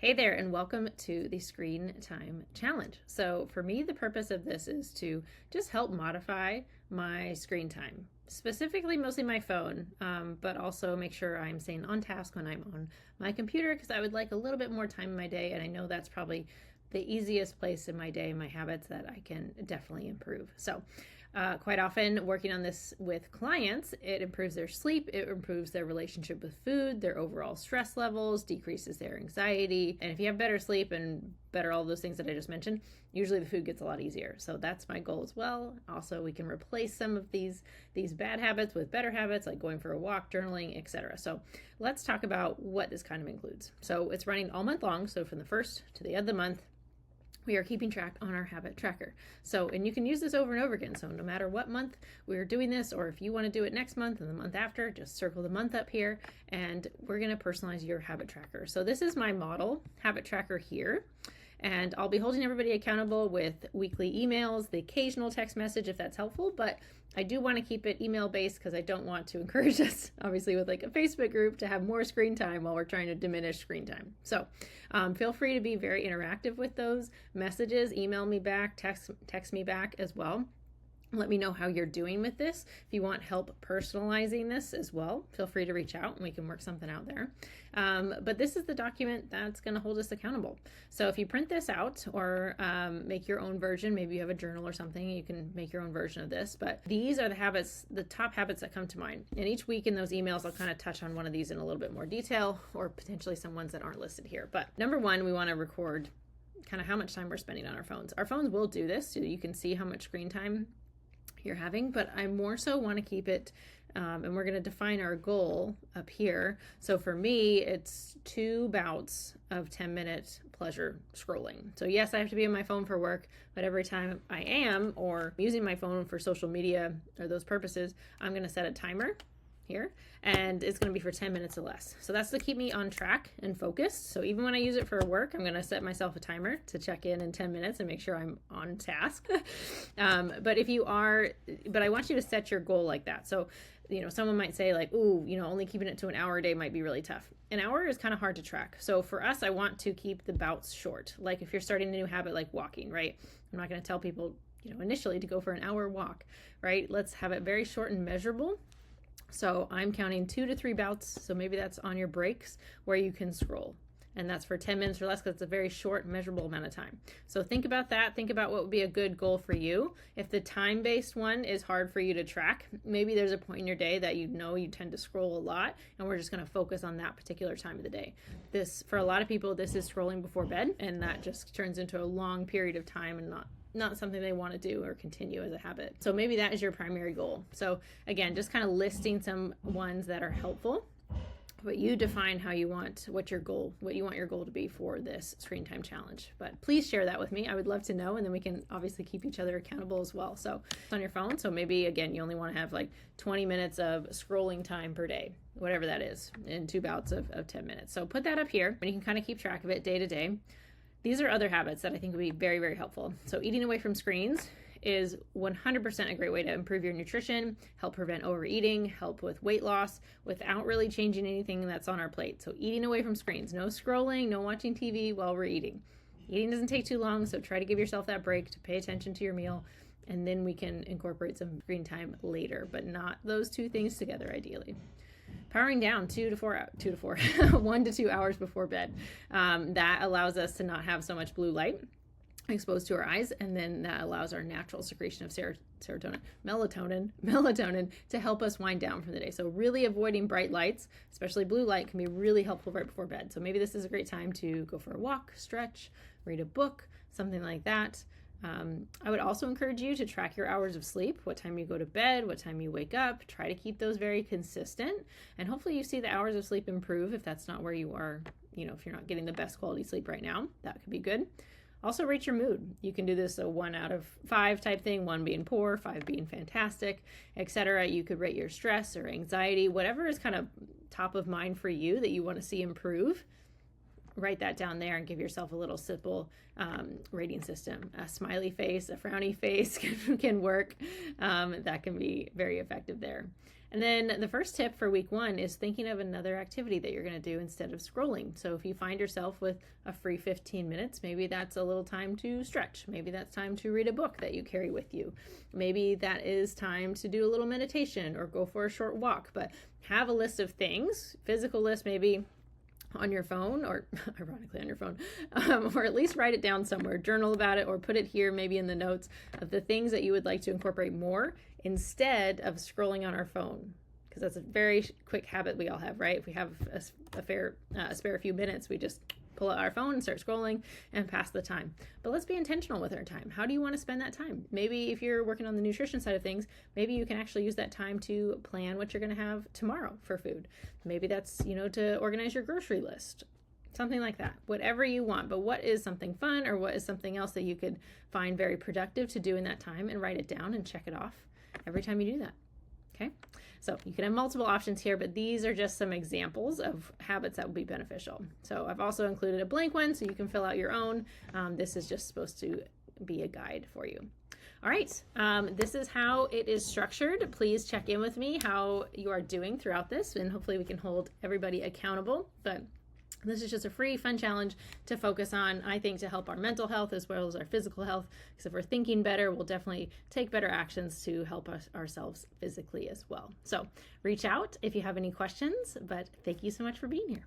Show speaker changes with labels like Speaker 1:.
Speaker 1: Hey there, and welcome to the Screen Time Challenge. So, for me, the purpose of this is to just help modify my screen time, specifically mostly my phone, but also make sure I'm staying on task when I'm on my computer because I would like a little bit more time in my day, and I know that's probably the easiest place in my day, my habits that I can definitely improve. So, quite often, working on this with clients, it improves their sleep, it improves their relationship with food, their overall stress levels, decreases their anxiety. And if you have better sleep and better all those things that I just mentioned, usually the food gets a lot easier. So that's my goal as well. Also, we can replace some of these bad habits with better habits like going for a walk, journaling, etc. So let's talk about what this kind of includes. So it's running all month long. So from the first to the end of the month, we are keeping track on our habit tracker. So, and you can use this over and over again. So no matter what month we're doing this, or if you want to do it next month and the month after, just circle the month up here and we're going to personalize your habit tracker. So this is my model habit tracker here. And I'll be holding everybody accountable with weekly emails, the occasional text message if that's helpful, but I do want to keep it email based because I don't want to encourage us, obviously, with like a Facebook group to have more screen time while we're trying to diminish screen time. So feel free to be very interactive with those messages, email me back, text me back as well. Let me know how you're doing with this. If you want help personalizing this as well, feel free to reach out and we can work something out there. But this is the document that's going to hold us accountable. So if you print this out or make your own version, maybe you have a journal or something, you can make your own version of this. But these are the habits, the top habits that come to mind. And each week in those emails, I'll kind of touch on one of these in a little bit more detail or potentially some ones that aren't listed here. But number one, we want to record kind of how much time we're spending on our phones. Our phones will do this so you can see how much screen time you're having, but I more so want to keep it, and we're going to define our goal up here. So for me, it's 2 bouts of 10-minute pleasure scrolling. So yes, I have to be on my phone for work, but every time I am or using my phone for social media or those purposes, I'm going to set a timer here, and it's going to be for 10 minutes or less. So that's to keep me on track and focused. So even when I use it for work, I'm going to set myself a timer to check in 10 minutes and make sure I'm on task. But I want you to set your goal like that. So, someone might say like, ooh, only keeping it to an hour a day might be really tough. An hour is kind of hard to track. So for us, I want to keep the bouts short. Like if you're starting a new habit, like walking, right? I'm not going to tell people, initially to go for an hour walk, right? Let's have it very short and measurable. So I'm counting 2 to 3 bouts. So maybe that's on your breaks where you can scroll. And that's for 10 minutes or less because it's a very short, measurable amount of time. So think about that. Think about what would be a good goal for you. If the time-based one is hard for you to track, maybe there's a point in your day that you tend to scroll a lot, and we're just going to focus on that particular time of the day. This, for a lot of people, this is scrolling before bed, and that just turns into a long period of time and not something they want to do or continue as a habit. So maybe that is your primary goal. So again, just kind of listing some ones that are helpful, but you define what you want your goal to be for this screen time challenge. But please share that with me. I would love to know, and then we can obviously keep each other accountable as well. So it's on your phone. So maybe again, you only want to have like 20 minutes of scrolling time per day, whatever that is, in 2 bouts of 10 minutes. So put that up here and you can kind of keep track of it day to day. These are other habits that I think would be very, very helpful. So eating away from screens is 100% a great way to improve your nutrition, help prevent overeating, help with weight loss without really changing anything that's on our plate. So eating away from screens, no scrolling, no watching TV while we're eating. Eating doesn't take too long, so try to give yourself that break to pay attention to your meal, and then we can incorporate some screen time later, but not those two things together ideally. Powering down 1 to 2 hours before bed. That allows us to not have so much blue light exposed to our eyes, and then that allows our natural secretion of melatonin to help us wind down from the day. So really avoiding bright lights, especially blue light, can be really helpful right before bed. So maybe this is a great time to go for a walk, stretch, read a book, something like that. I would also encourage you to track your hours of sleep, what time you go to bed, what time you wake up. Try to keep those very consistent, and hopefully you see the hours of sleep improve if that's not where you are, if you're not getting the best quality sleep right now. That could be good. Also rate your mood. You can do this a 1 out of 5 type thing, 1 being poor, 5 being fantastic, etc. You could rate your stress or anxiety, whatever is kind of top of mind for you that you want to see improve. Write that down there and give yourself a little simple rating system. A smiley face, a frowny face can work. That can be very effective there. And then the first tip for week 1 is thinking of another activity that you're going to do instead of scrolling. So if you find yourself with a free 15 minutes, maybe that's a little time to stretch. Maybe that's time to read a book that you carry with you. Maybe that is time to do a little meditation or go for a short walk. But have a list of things, physical list maybe on your phone, or ironically on your phone, or at least write it down somewhere, journal about it, or put it here maybe in the notes of the things that you would like to incorporate more instead of scrolling on our phone, because that's a very quick habit we all have, right? If we have a spare few minutes, we just pull out our phone and start scrolling and pass the time. But let's be intentional with our time. How do you want to spend that time? Maybe if you're working on the nutrition side of things, maybe you can actually use that time to plan what you're going to have tomorrow for food. Maybe that's, to organize your grocery list, something like that, whatever you want. But what is something fun, or what is something else that you could find very productive to do in that time, and write it down and check it off every time you do that. Okay, so you can have multiple options here, but these are just some examples of habits that will be beneficial. So I've also included a blank one so you can fill out your own. This is just supposed to be a guide for you. All right, this is how it is structured. Please check in with me how you are doing throughout this, and hopefully we can hold everybody accountable. But this is just a free, fun challenge to focus on, I think, to help our mental health as well as our physical health. Because if we're thinking better, we'll definitely take better actions to help ourselves physically as well. So reach out if you have any questions, but thank you so much for being here.